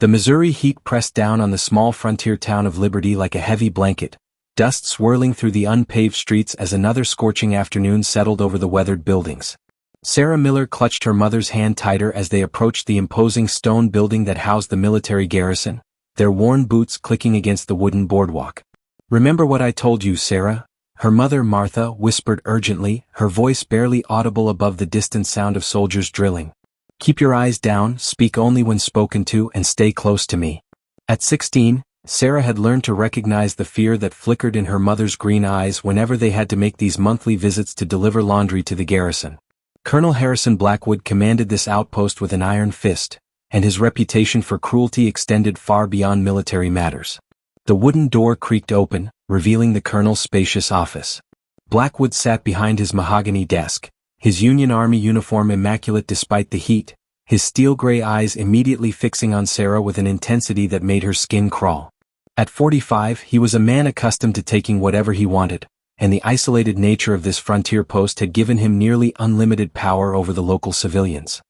The Missouri heat pressed down on the small frontier town of Liberty like a heavy blanket, dust swirling through the unpaved streets as another scorching afternoon settled over the weathered buildings. Sarah Miller clutched her mother's hand tighter as they approached the imposing stone building that housed the military garrison, their worn boots clicking against the wooden boardwalk. "Remember what I told you, Sarah?" her mother Martha whispered urgently, her voice barely audible above the distant sound of soldiers drilling. "Keep your eyes down, speak only when spoken to, and stay close to me." At 16, Sarah had learned to recognize the fear that flickered in her mother's green eyes whenever they had to make these monthly visits to deliver laundry to the garrison. Colonel Harrison Blackwood commanded this outpost with an iron fist, and his reputation for cruelty extended far beyond military matters. The wooden door creaked open, revealing the colonel's spacious office. Blackwood sat behind his mahogany desk, his Union Army uniform immaculate despite the heat, his steel-gray eyes immediately fixing on Sarah with an intensity that made her skin crawl. At 45, he was a man accustomed to taking whatever he wanted, and the isolated nature of this frontier post had given him nearly unlimited power over the local civilians.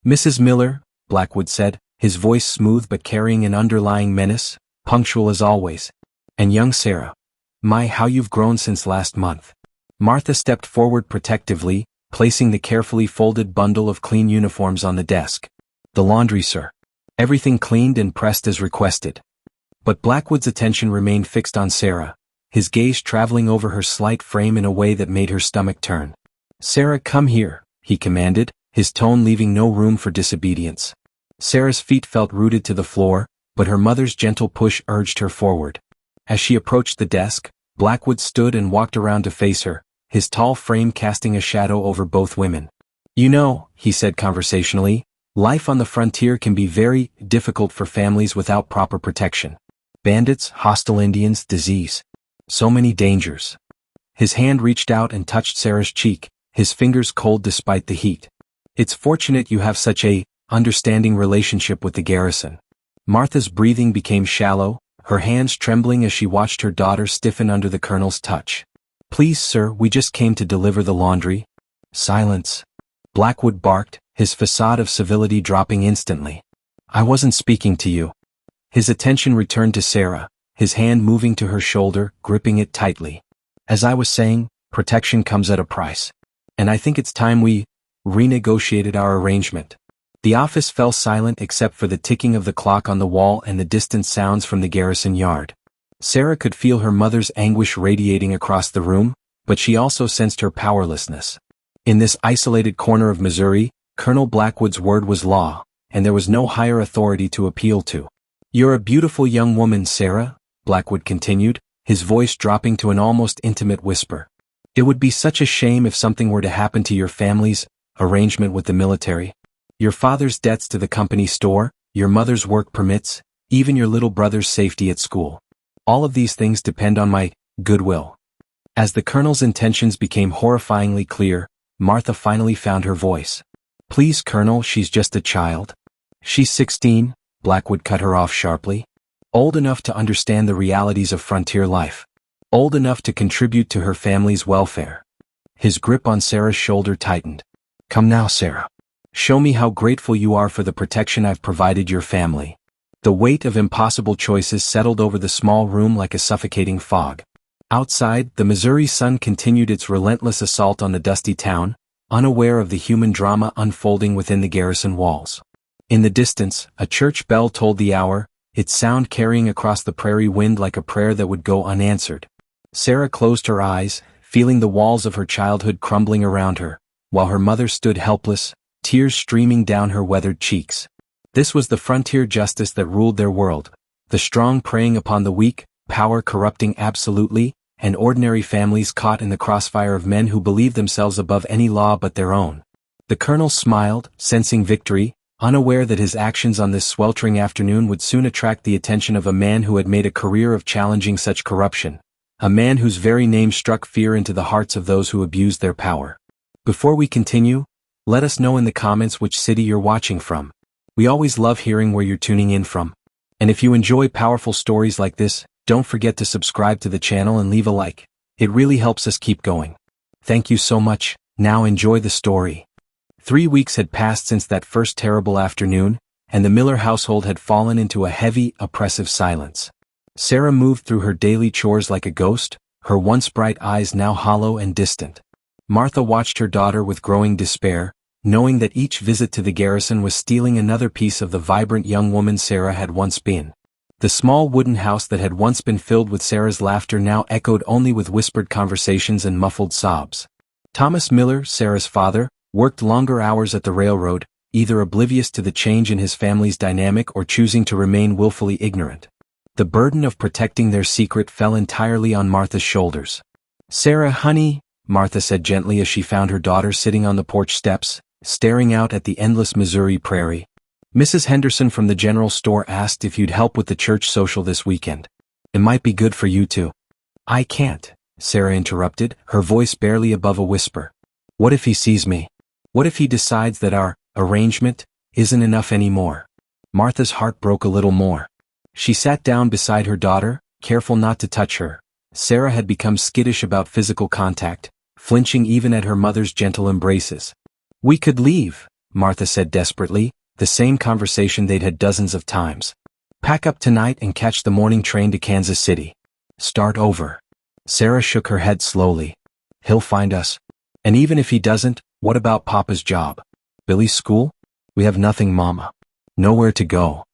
"Mrs. Miller," Blackwood said, his voice smooth but carrying an underlying menace, punctual as always. "And young Sarah. My, how you've grown since last month." Martha stepped forward protectively, placing the carefully folded bundle of clean uniforms on the desk. "The laundry, sir." "Everything cleaned and pressed as requested." But Blackwood's attention remained fixed on Sarah, his gaze traveling over her slight frame in a way that made her stomach turn. "Sarah, come here," he commanded, his tone leaving no room for disobedience. Sarah's feet felt rooted to the floor, but her mother's gentle push urged her forward. As she approached the desk, Blackwood stood and walked around to face her, his tall frame casting a shadow over both women. "You know," he said conversationally, "life on the frontier can be very difficult for families without proper protection. Bandits, hostile Indians, disease. So many dangers." His hand reached out and touched Sarah's cheek, his fingers cold despite the heat. "It's fortunate you have such a understanding relationship with the garrison." Martha's breathing became shallow, her hands trembling as she watched her daughter stiffen under the colonel's touch. "Please, sir, we just came to deliver the laundry." "Silence," Blackwood barked, his facade of civility dropping instantly. "I wasn't speaking to you." His attention returned to Sarah, his hand moving to her shoulder, gripping it tightly. "As I was saying, protection comes at a price. And I think it's time we renegotiated our arrangement." The office fell silent except for the ticking of the clock on the wall and the distant sounds from the garrison yard. Sarah could feel her mother's anguish radiating across the room, but she also sensed her powerlessness. In this isolated corner of Missouri, Colonel Blackwood's word was law, and there was no higher authority to appeal to. "You're a beautiful young woman, Sarah," Blackwood continued, his voice dropping to an almost intimate whisper. "It would be such a shame if something were to happen to your family's arrangement with the military. Your father's debts to the company store, your mother's work permits, even your little brother's safety at school. All of these things depend on my goodwill." As the colonel's intentions became horrifyingly clear, Martha finally found her voice. "Please, Colonel, she's just a child." "She's 16, Blackwood cut her off sharply. "Old enough to understand the realities of frontier life. Old enough to contribute to her family's welfare." His grip on Sarah's shoulder tightened. "Come now, Sarah. Show me how grateful you are for the protection I've provided your family." The weight of impossible choices settled over the small room like a suffocating fog. Outside, the Missouri sun continued its relentless assault on the dusty town, unaware of the human drama unfolding within the garrison walls. In the distance, a church bell tolled the hour, its sound carrying across the prairie wind like a prayer that would go unanswered. Sarah closed her eyes, feeling the walls of her childhood crumbling around her, while her mother stood helpless, tears streaming down her weathered cheeks. This was the frontier justice that ruled their world, the strong preying upon the weak, power corrupting absolutely, and ordinary families caught in the crossfire of men who believed themselves above any law but their own. The colonel smiled, sensing victory, unaware that his actions on this sweltering afternoon would soon attract the attention of a man who had made a career of challenging such corruption, a man whose very name struck fear into the hearts of those who abused their power. Before we continue, let us know in the comments which city you're watching from. We always love hearing where you're tuning in from. And if you enjoy powerful stories like this, don't forget to subscribe to the channel and leave a like. It really helps us keep going. Thank you so much. Now enjoy the story. 3 weeks had passed since that first terrible afternoon, and the Miller household had fallen into a heavy, oppressive silence. Sarah moved through her daily chores like a ghost, her once bright eyes now hollow and distant. Martha watched her daughter with growing despair, knowing that each visit to the garrison was stealing another piece of the vibrant young woman Sarah had once been. The small wooden house that had once been filled with Sarah's laughter now echoed only with whispered conversations and muffled sobs. Thomas Miller, Sarah's father, worked longer hours at the railroad, either oblivious to the change in his family's dynamic or choosing to remain willfully ignorant. The burden of protecting their secret fell entirely on Martha's shoulders. "Sarah, honey," Martha said gently as she found her daughter sitting on the porch steps, staring out at the endless Missouri prairie. "Mrs. Henderson from the general store asked if you'd help with the church social this weekend. It might be good for you too." "I can't," Sarah interrupted, her voice barely above a whisper. "What if he sees me? What if he decides that our arrangement isn't enough anymore?" Martha's heart broke a little more. She sat down beside her daughter, careful not to touch her. Sarah had become skittish about physical contact, flinching even at her mother's gentle embraces. "We could leave," Martha said desperately, the same conversation they'd had dozens of times. "Pack up tonight and catch the morning train to Kansas City. Start over." Sarah shook her head slowly. "He'll find us. And even if he doesn't, what about Papa's job? Billy's school? We have nothing, Mama. Nowhere to go."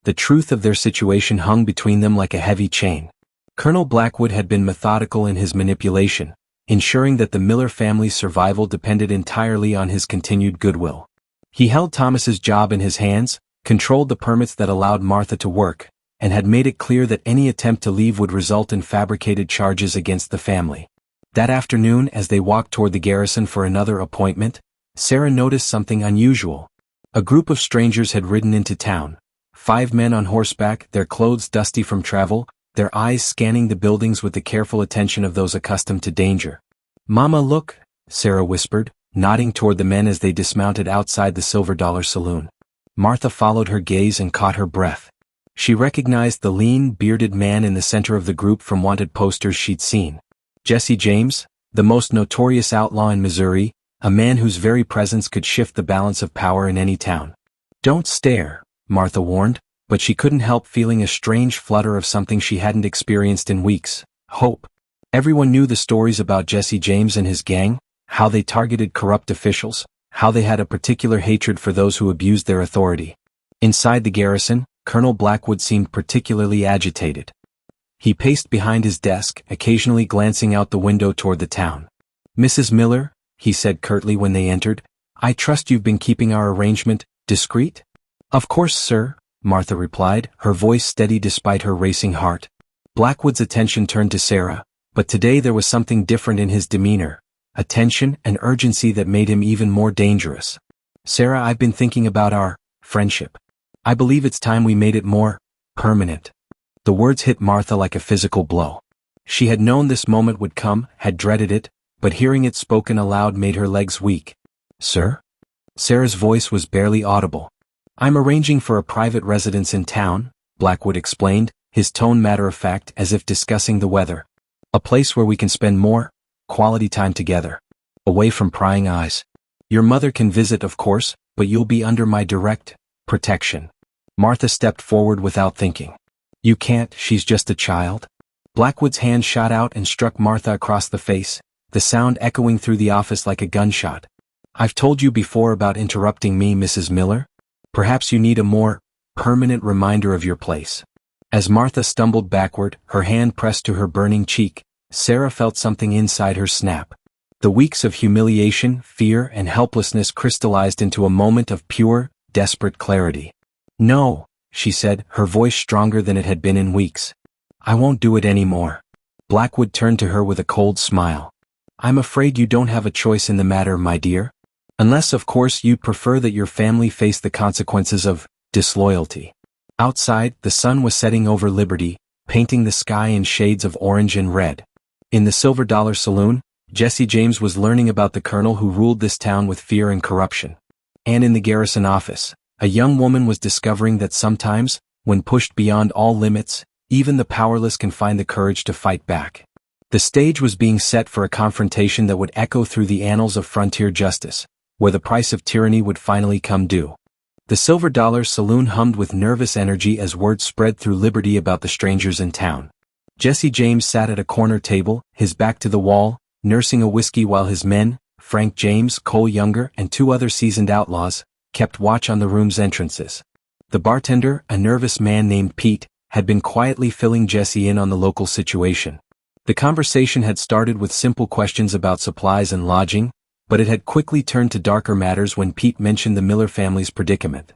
The truth of their situation hung between them like a heavy chain. Colonel Blackwood had been methodical in his manipulation, ensuring that the Miller family's survival depended entirely on his continued goodwill. He held Thomas's job in his hands, controlled the permits that allowed Martha to work, and had made it clear that any attempt to leave would result in fabricated charges against the family. That afternoon, as they walked toward the garrison for another appointment, Sarah noticed something unusual. A group of strangers had ridden into town. 5 men on horseback, their clothes dusty from travel, their eyes scanning the buildings with the careful attention of those accustomed to danger. "Mama, look," Sarah whispered, nodding toward the men as they dismounted outside the Silver Dollar Saloon. Martha followed her gaze and caught her breath. She recognized the lean, bearded man in the center of the group from wanted posters she'd seen. Jesse James, the most notorious outlaw in Missouri, a man whose very presence could shift the balance of power in any town. "Don't stare," Martha warned, but she couldn't help feeling a strange flutter of something she hadn't experienced in weeks: hope. Everyone knew the stories about Jesse James and his gang, how they targeted corrupt officials, how they had a particular hatred for those who abused their authority. Inside the garrison, Colonel Blackwood seemed particularly agitated. He paced behind his desk, occasionally glancing out the window toward the town. "Mrs. Miller," he said curtly when they entered, "I trust you've been keeping our arrangement discreet?" "Of course, sir," Martha replied, her voice steady despite her racing heart. Blackwood's attention turned to Sarah, but today there was something different in his demeanor, a tension and urgency that made him even more dangerous. "Sarah, I've been thinking about our friendship. I believe it's time we made it more permanent." The words hit Martha like a physical blow. She had known this moment would come, had dreaded it, but hearing it spoken aloud made her legs weak. "Sir?" Sarah's voice was barely audible. "I'm arranging for a private residence in town," Blackwood explained, his tone matter-of-fact as if discussing the weather. "A place where we can spend more quality time together, away from prying eyes. Your mother can visit, of course, but you'll be under my direct protection." Martha stepped forward without thinking. "You can't, she's just a child." Blackwood's hand shot out and struck Martha across the face, the sound echoing through the office like a gunshot. "I've told you before about interrupting me, Mrs. Miller. Perhaps you need a more permanent reminder of your place." As Martha stumbled backward, her hand pressed to her burning cheek, Sarah felt something inside her snap. The weeks of humiliation, fear, and helplessness crystallized into a moment of pure, desperate clarity. "No," she said, her voice stronger than it had been in weeks. "I won't do it anymore." Blackwood turned to her with a cold smile. "I'm afraid you don't have a choice in the matter, my dear. Unless, of course, you'd prefer that your family face the consequences of disloyalty." Outside, the sun was setting over Liberty, painting the sky in shades of orange and red. In the Silver Dollar Saloon, Jesse James was learning about the colonel who ruled this town with fear and corruption. And in the garrison office, a young woman was discovering that sometimes, when pushed beyond all limits, even the powerless can find the courage to fight back. The stage was being set for a confrontation that would echo through the annals of frontier justice, where the price of tyranny would finally come due. The Silver Dollar Saloon hummed with nervous energy as word spread through Liberty about the strangers in town. Jesse James sat at a corner table, his back to the wall, nursing a whiskey while his men, Frank James, Cole Younger, and 2 other seasoned outlaws, kept watch on the room's entrances. The bartender, a nervous man named Pete, had been quietly filling Jesse in on the local situation. The conversation had started with simple questions about supplies and lodging, but it had quickly turned to darker matters when Pete mentioned the Miller family's predicament.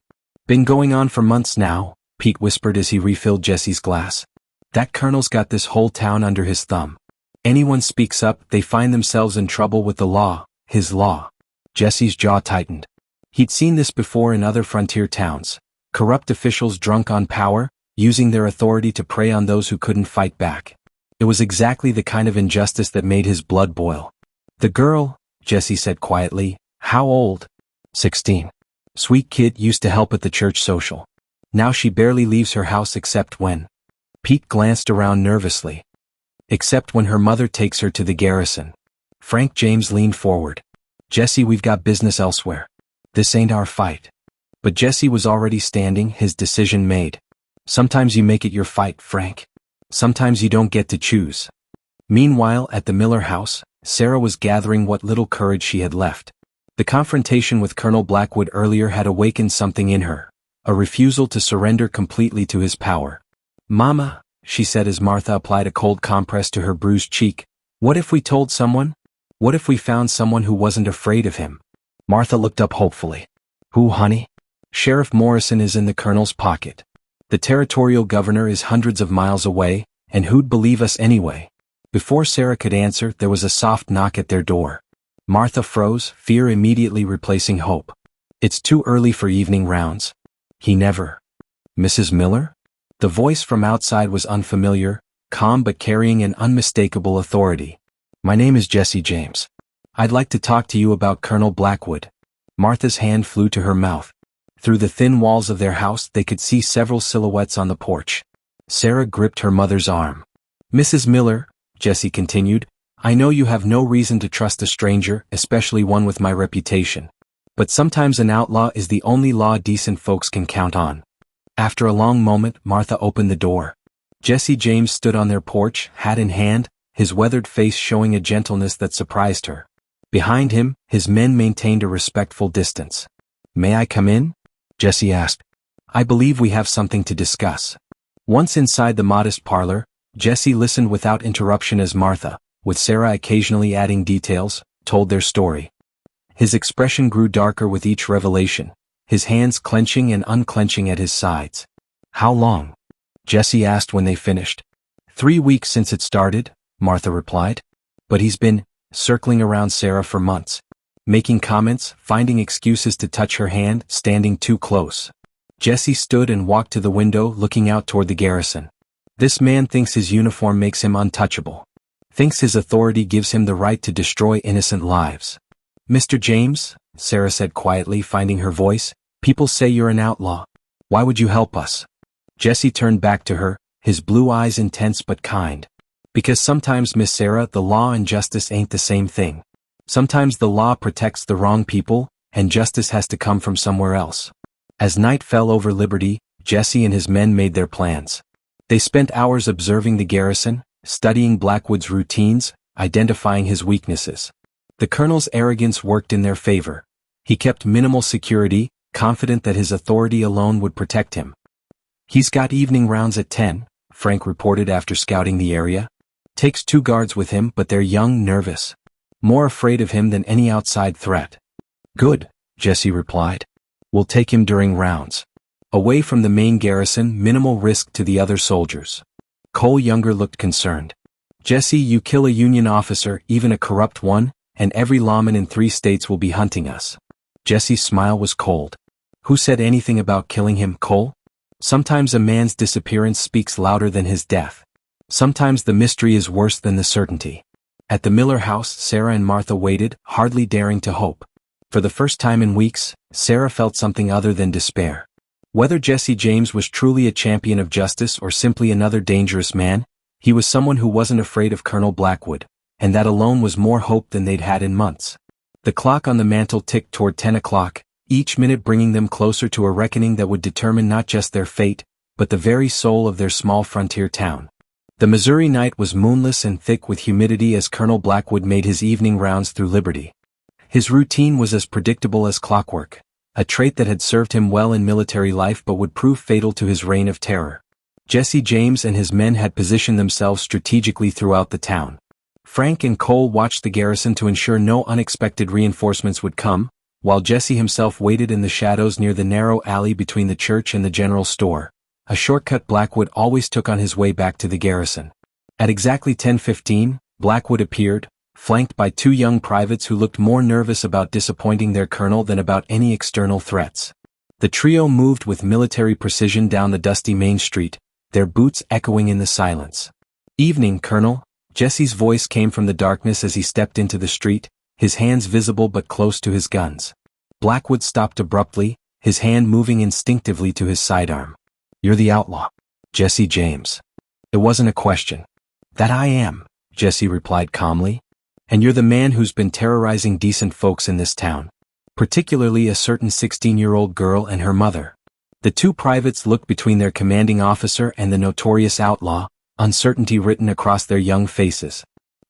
"Been going on for months now," Pete whispered as he refilled Jesse's glass. "That colonel's got this whole town under his thumb. Anyone speaks up, they find themselves in trouble with the law, his law." Jesse's jaw tightened. He'd seen this before in other frontier towns. Corrupt officials drunk on power, using their authority to prey on those who couldn't fight back. It was exactly the kind of injustice that made his blood boil. "The girl," Jesse said quietly, "how old?" 16. "Sweet kid, used to help at the church social. Now she barely leaves her house except when." Pete glanced around nervously. "Except when her mother takes her to the garrison." Frank James leaned forward. "Jesse, we've got business elsewhere. This ain't our fight." But Jesse was already standing, his decision made. "Sometimes you make it your fight, Frank. Sometimes you don't get to choose." Meanwhile, at the Miller house, Sarah was gathering what little courage she had left. The confrontation with Colonel Blackwood earlier had awakened something in her, a refusal to surrender completely to his power. "Mama," she said as Martha applied a cold compress to her bruised cheek, "what if we told someone? What if we found someone who wasn't afraid of him?" Martha looked up hopefully. "Who, honey?" "Sheriff Morrison is in the colonel's pocket. The territorial governor is hundreds of miles away, and who'd believe us anyway?" Before Sarah could answer, there was a soft knock at their door. Martha froze, fear immediately replacing hope. "It's too early for evening rounds." "He never." "Mrs. Miller?" The voice from outside was unfamiliar, calm but carrying an unmistakable authority. "My name is Jesse James. I'd like to talk to you about Colonel Blackwood." Martha's hand flew to her mouth. Through the thin walls of their house they could see several silhouettes on the porch. Sarah gripped her mother's arm. "Mrs. Miller," Jesse continued, "I know you have no reason to trust a stranger, especially one with my reputation. But sometimes an outlaw is the only law decent folks can count on." After a long moment, Martha opened the door. Jesse James stood on their porch, hat in hand, his weathered face showing a gentleness that surprised her. Behind him, his men maintained a respectful distance. "May I come in?" Jesse asked. "I believe we have something to discuss." Once inside the modest parlor, Jesse listened without interruption as Martha, with Sarah occasionally adding details, told their story. His expression grew darker with each revelation, his hands clenching and unclenching at his sides. "How long?" Jesse asked when they finished. 3 weeks since it started," Martha replied. "But he's been circling around Sarah for months. Making comments, finding excuses to touch her hand, standing too close." Jesse stood and walked to the window, looking out toward the garrison. "This man thinks his uniform makes him untouchable. Thinks his authority gives him the right to destroy innocent lives." "Mr. James," Sarah said quietly, finding her voice, "people say you're an outlaw. Why would you help us?" Jesse turned back to her, his blue eyes intense but kind. "Because sometimes, Miss Sarah, the law and justice ain't the same thing. Sometimes the law protects the wrong people, and justice has to come from somewhere else." As night fell over Liberty, Jesse and his men made their plans. They spent hours observing the garrison, studying Blackwood's routines, identifying his weaknesses. The colonel's arrogance worked in their favor. He kept minimal security, confident that his authority alone would protect him. "He's got evening rounds at 10, Frank reported after scouting the area. "Takes 2 guards with him, but they're young, nervous. More afraid of him than any outside threat." "Good," Jesse replied. "We'll take him during rounds. Away from the main garrison, minimal risk to the other soldiers." Cole Younger looked concerned. "Jesse, you kill a Union officer, even a corrupt one, and every lawman in 3 states will be hunting us." Jesse's smile was cold. "Who said anything about killing him, Cole? Sometimes a man's disappearance speaks louder than his death. Sometimes the mystery is worse than the certainty." At the Miller house, Sarah and Martha waited, hardly daring to hope. For the first time in weeks, Sarah felt something other than despair. Whether Jesse James was truly a champion of justice or simply another dangerous man, he was someone who wasn't afraid of Colonel Blackwood, and that alone was more hope than they'd had in months. The clock on the mantel ticked toward 10 o'clock, each minute bringing them closer to a reckoning that would determine not just their fate, but the very soul of their small frontier town. The Missouri night was moonless and thick with humidity as Colonel Blackwood made his evening rounds through Liberty. His routine was as predictable as clockwork, a trait that had served him well in military life but would prove fatal to his reign of terror. Jesse James and his men had positioned themselves strategically throughout the town. Frank and Cole watched the garrison to ensure no unexpected reinforcements would come, while Jesse himself waited in the shadows near the narrow alley between the church and the general store, a shortcut Blackwood always took on his way back to the garrison. At exactly 10:15, Blackwood appeared, flanked by two young privates who looked more nervous about disappointing their colonel than about any external threats. The trio moved with military precision down the dusty main street, their boots echoing in the silence. "Evening, Colonel." Jesse's voice came from the darkness as he stepped into the street, his hands visible but close to his guns. Blackwood stopped abruptly, his hand moving instinctively to his sidearm. "You're the outlaw, Jesse James." It wasn't a question. "That I am," Jesse replied calmly. "And you're the man who's been terrorizing decent folks in this town, particularly a certain 16-year-old girl and her mother." The two privates looked between their commanding officer and the notorious outlaw, uncertainty written across their young faces.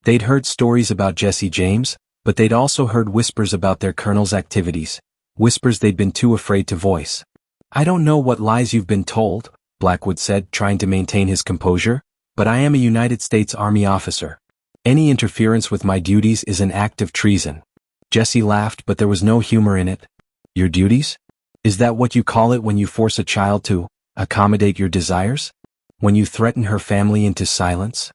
They'd heard stories about Jesse James, but they'd also heard whispers about their colonel's activities, whispers they'd been too afraid to voice. "I don't know what lies you've been told," Blackwood said, trying to maintain his composure, "but I am a United States Army officer. Any interference with my duties is an act of treason." Jesse laughed, but there was no humor in it. "Your duties? Is that what you call it when you force a child to accommodate your desires? When you threaten her family into silence?"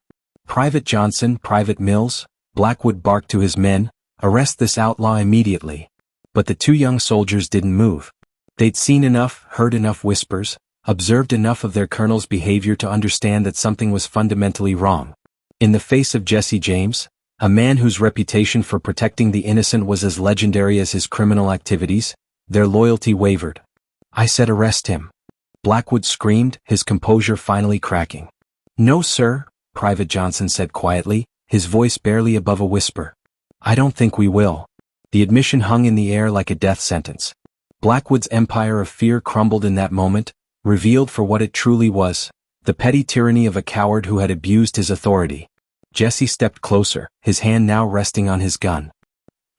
"Private Johnson, Private Mills," Blackwood barked to his men, "arrest this outlaw immediately." But the two young soldiers didn't move. They'd seen enough, heard enough whispers, observed enough of their colonel's behavior to understand that something was fundamentally wrong. In the face of Jesse James, a man whose reputation for protecting the innocent was as legendary as his criminal activities, their loyalty wavered. "I said arrest him," Blackwood screamed, his composure finally cracking. "No, sir," Private Johnson said quietly, his voice barely above a whisper. "I don't think we will." The admission hung in the air like a death sentence. Blackwood's empire of fear crumbled in that moment, revealed for what it truly was, the petty tyranny of a coward who had abused his authority. Jesse stepped closer, his hand now resting on his gun.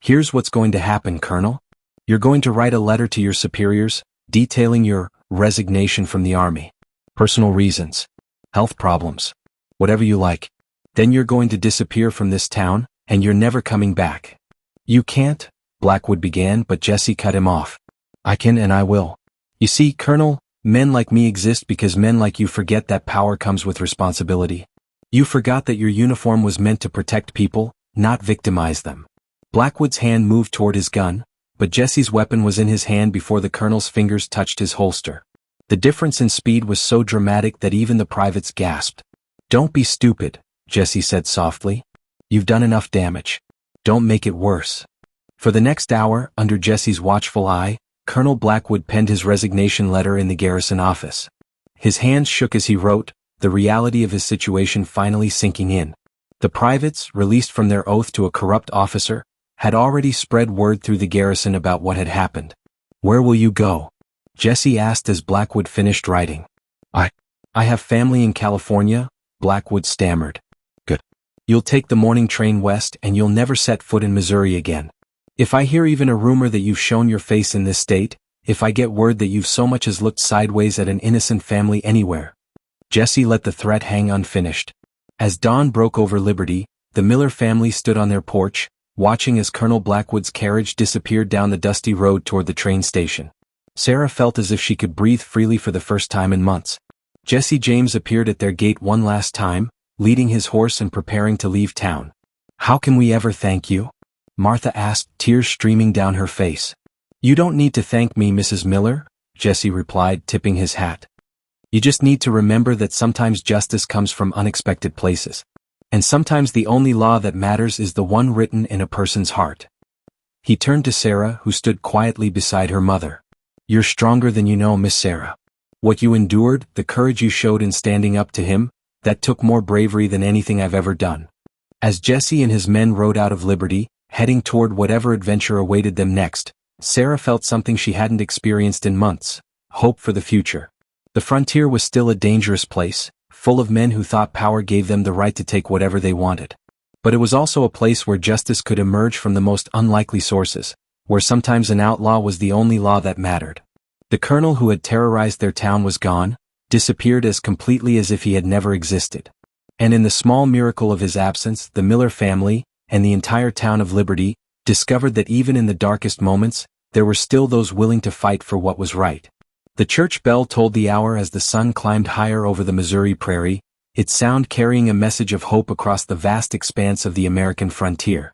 "Here's what's going to happen, Colonel. You're going to write a letter to your superiors, detailing your resignation from the Army. Personal reasons. Health problems. Whatever you like. Then you're going to disappear from this town, and you're never coming back." "You can't," Blackwood began, but Jesse cut him off. "I can and I will. You see, Colonel, men like me exist because men like you forget that power comes with responsibility. You forgot that your uniform was meant to protect people, not victimize them." Blackwood's hand moved toward his gun, but Jesse's weapon was in his hand before the colonel's fingers touched his holster. The difference in speed was so dramatic that even the privates gasped. "Don't be stupid," Jesse said softly. "You've done enough damage. Don't make it worse." For the next hour, under Jesse's watchful eye, Colonel Blackwood penned his resignation letter in the garrison office. His hands shook as he wrote, the reality of his situation finally sinking in. The privates, released from their oath to a corrupt officer, had already spread word through the garrison about what had happened. "Where will you go?" Jesse asked as Blackwood finished writing. I have family in California," Blackwood stammered. "Good. You'll take the morning train west and you'll never set foot in Missouri again. If I hear even a rumor that you've shown your face in this state, if I get word that you've so much as looked sideways at an innocent family anywhere." Jesse let the threat hang unfinished. As dawn broke over Liberty, the Miller family stood on their porch, watching as Colonel Blackwood's carriage disappeared down the dusty road toward the train station. Sarah felt as if she could breathe freely for the first time in months. Jesse James appeared at their gate one last time, leading his horse and preparing to leave town. "How can we ever thank you?" Martha asked, tears streaming down her face. "You don't need to thank me, Mrs. Miller," Jesse replied, tipping his hat. "You just need to remember that sometimes justice comes from unexpected places. And sometimes the only law that matters is the one written in a person's heart." He turned to Sarah, who stood quietly beside her mother. "You're stronger than you know, Miss Sarah. What you endured, the courage you showed in standing up to him, that took more bravery than anything I've ever done." As Jesse and his men rode out of Liberty, heading toward whatever adventure awaited them next, Sarah felt something she hadn't experienced in months: hope for the future. The frontier was still a dangerous place, full of men who thought power gave them the right to take whatever they wanted. But it was also a place where justice could emerge from the most unlikely sources, where sometimes an outlaw was the only law that mattered. The colonel who had terrorized their town was gone, disappeared as completely as if he had never existed. And in the small miracle of his absence, the Miller family, and the entire town of Liberty, discovered that even in the darkest moments, there were still those willing to fight for what was right. The church bell tolled the hour as the sun climbed higher over the Missouri prairie, its sound carrying a message of hope across the vast expanse of the American frontier.